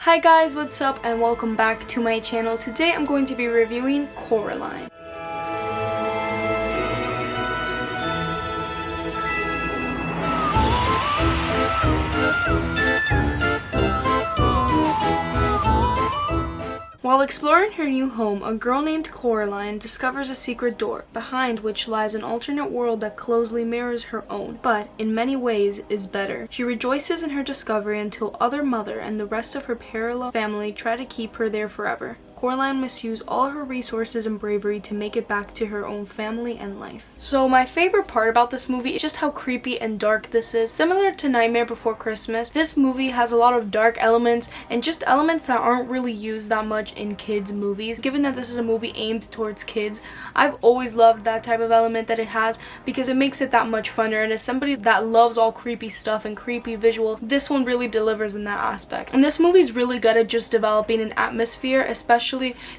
Hi guys, what's up and welcome back to my channel. Today I'm going to be reviewing Coraline. While exploring her new home, a girl named Coraline discovers a secret door, behind which lies an alternate world that closely mirrors her own, but in many ways is better. She rejoices in her discovery until Other Mother and the rest of her parallel family try to keep her there forever. Coraline must use all her resources and bravery to make it back to her own family and life. So my favorite part about this movie is just how creepy and dark this is. Similar to Nightmare Before Christmas, this movie has a lot of dark elements and just elements that aren't really used that much in kids' movies. Given that this is a movie aimed towards kids, I've always loved that type of element that it has because it makes it that much funner, and as somebody that loves all creepy stuff and creepy visuals, this one really delivers in that aspect. And this movie's really good at just developing an atmosphere, especially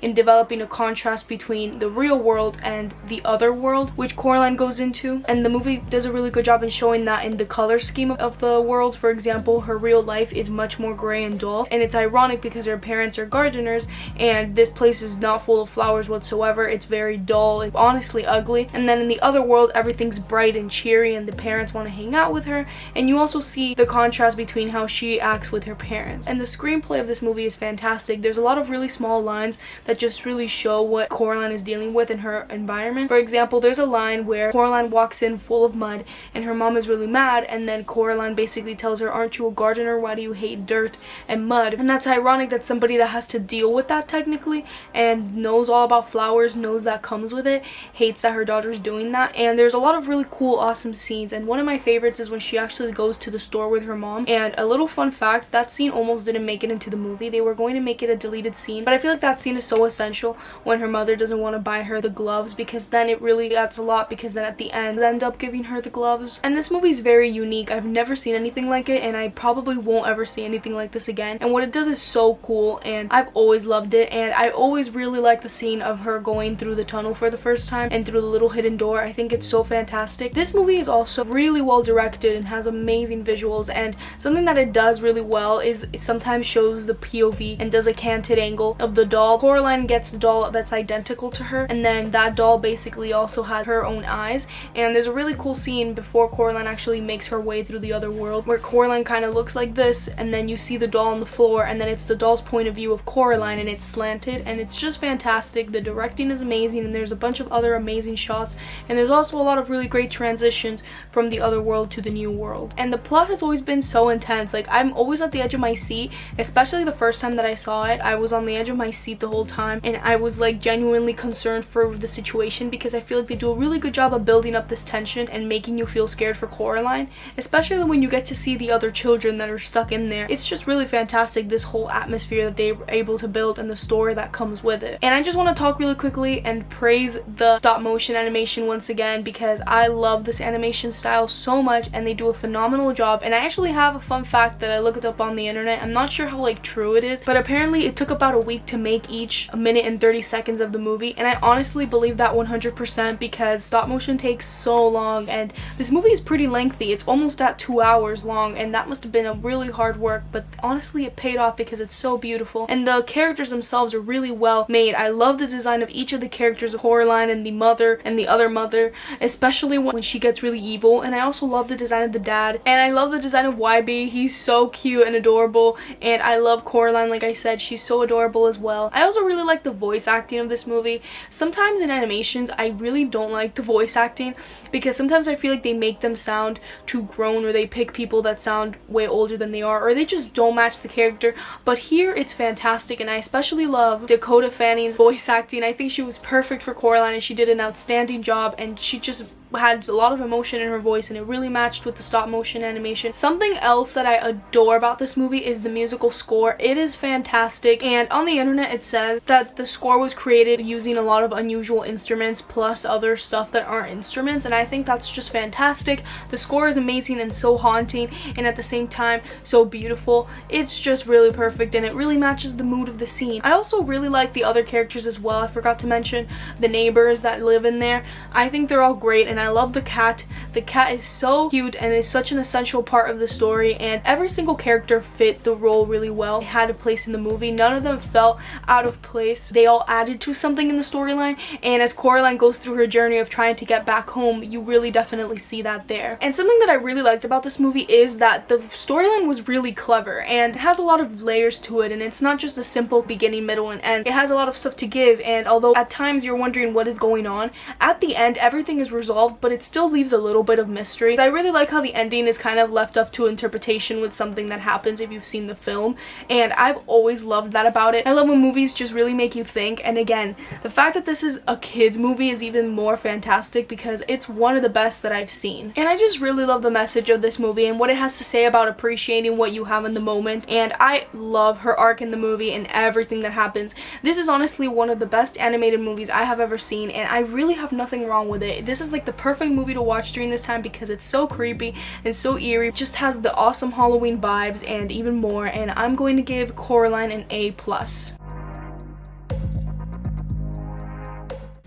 in developing a contrast between the real world and the other world, which Coraline goes into. And the movie does a really good job in showing that in the color scheme of the worlds. For example, her real life is much more gray and dull, and it's ironic because her parents are gardeners and this place is not full of flowers whatsoever. It's very dull and honestly ugly. And then in the other world, everything's bright and cheery and the parents want to hang out with her, and you also see the contrast between how she acts with her parents. And the screenplay of this movie is fantastic. There's a lot of really small lines that just really show what Coraline is dealing with in her environment. For example, there's a line where Coraline walks in full of mud and her mom is really mad, and then Coraline basically tells her, "Aren't you a gardener? Why do you hate dirt and mud?" And that's ironic that somebody that has to deal with that technically and knows all about flowers, knows that comes with it, hates that her daughter's doing that. And there's a lot of really cool, awesome scenes, and one of my favorites is when she actually goes to the store with her mom. And a little fun fact, that scene almost didn't make it into the movie. They were going to make it a deleted scene, but I feel like that scene is so essential when her mother doesn't want to buy her the gloves, because then it really adds a lot, because then at the end they end up giving her the gloves. And this movie is very unique. I've never seen anything like it, and I probably won't ever see anything like this again. And what it does is so cool, and I've always loved it. And I always really like the scene of her going through the tunnel for the first time and through the little hidden door. I think it's so fantastic. This movie is also really well directed and has amazing visuals, and something that it does really well is it sometimes shows the POV and does a canted angle of the doll. Coraline gets the doll that's identical to her, and then that doll basically also had her own eyes. And there's a really cool scene before Coraline actually makes her way through the other world where Coraline kind of looks like this, and then you see the doll on the floor, and then it's the doll's point of view of Coraline, and it's slanted, and it's just fantastic. The directing is amazing, and there's a bunch of other amazing shots, and there's also a lot of really great transitions from the other world to the new world. And the plot has always been so intense. Like, I'm always at the edge of my seat, especially the first time that I saw it. I was on the edge of my seat the whole time, and I was like genuinely concerned for the situation, because I feel like they do a really good job of building up this tension and making you feel scared for Coraline, especially when you get to see the other children that are stuck in there. It's just really fantastic, this whole atmosphere that they were able to build and the story that comes with it. And I just want to talk really quickly and praise the stop motion animation once again, because I love this animation style so much and they do a phenomenal job. And I actually have a fun fact that I looked up on the internet. I'm not sure how like true it is, but apparently it took about a week to make each a minute and 30 seconds of the movie, and I honestly believe that 100% because stop motion takes so long, and this movie is pretty lengthy. It's almost at 2 hours long, and that must have been a really hard work, but honestly it paid off because it's so beautiful, and the characters themselves are really well made. I love the design of each of the characters, of Coraline and the mother and the other mother, especially when she gets really evil. And I also love the design of the dad, and I love the design of YB. He's so cute and adorable, and I love Coraline. Like I said, she's so adorable as well. I also really like the voice acting of this movie. Sometimes in animations I really don't like the voice acting, because sometimes I feel like they make them sound too grown, or they pick people that sound way older than they are, or they just don't match the character. But here it's fantastic, and I especially love Dakota Fanning's voice acting. I think she was perfect for Coraline, and she did an outstanding job, and she just had a lot of emotion in her voice, and it really matched with the stop motion animation. Something else that I adore about this movie is the musical score. It is fantastic, and on the internet it says that the score was created using a lot of unusual instruments plus other stuff that aren't instruments, and I think that's just fantastic. The score is amazing and so haunting, and at the same time so beautiful. It's just really perfect, and it really matches the mood of the scene. I also really like the other characters as well. I forgot to mention the neighbors that live in there. I think they're all great, and and I love the cat. The cat is so cute and is such an essential part of the story, and every single character fit the role really well. They had a place in the movie. None of them felt out of place. They all added to something in the storyline, and as Coraline goes through her journey of trying to get back home, you really definitely see that there. And something that I really liked about this movie is that the storyline was really clever and it has a lot of layers to it, and it's not just a simple beginning, middle, and end. It has a lot of stuff to give, and although at times you're wondering what is going on, at the end everything is resolved, but it still leaves a little bit of mystery. I really like how the ending is kind of left up to interpretation with something that happens if you've seen the film, and I've always loved that about it. I love when movies just really make you think, and again, the fact that this is a kids movie is even more fantastic because it's one of the best that I've seen. And I just really love the message of this movie and what it has to say about appreciating what you have in the moment, and I love her arc in the movie and everything that happens. This is honestly one of the best animated movies I have ever seen, and I really have nothing wrong with it. This is like the perfect movie to watch during this time because it's so creepy and so eerie. It just has the awesome Halloween vibes and even more, and I'm going to give Coraline an A+.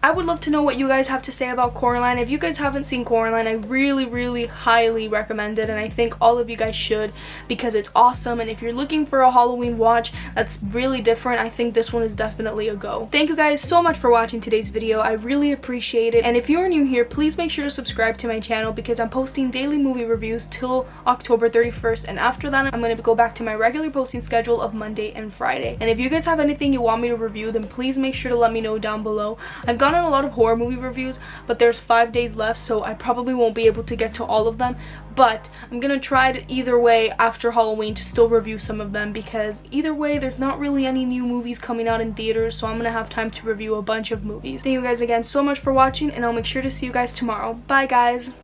I would love to know what you guys have to say about Coraline. If you guys haven't seen Coraline, I really highly recommend it, and I think all of you guys should because it's awesome. And if you're looking for a Halloween watch that's really different, I think this one is definitely a go. Thank you guys so much for watching today's video. I really appreciate it, and if you're new here, please make sure to subscribe to my channel because I'm posting daily movie reviews till October 31st, and after that I'm going to go back to my regular posting schedule of Monday and Friday. And if you guys have anything you want me to review, then please make sure to let me know down below. I've gone on a lot of horror movie reviews, but there's 5 days left, so I probably won't be able to get to all of them, but I'm gonna try to either way after Halloween to still review some of them because either way there's not really any new movies coming out in theaters, so I'm gonna have time to review a bunch of movies. Thank you guys again so much for watching, and I'll make sure to see you guys tomorrow. Bye guys!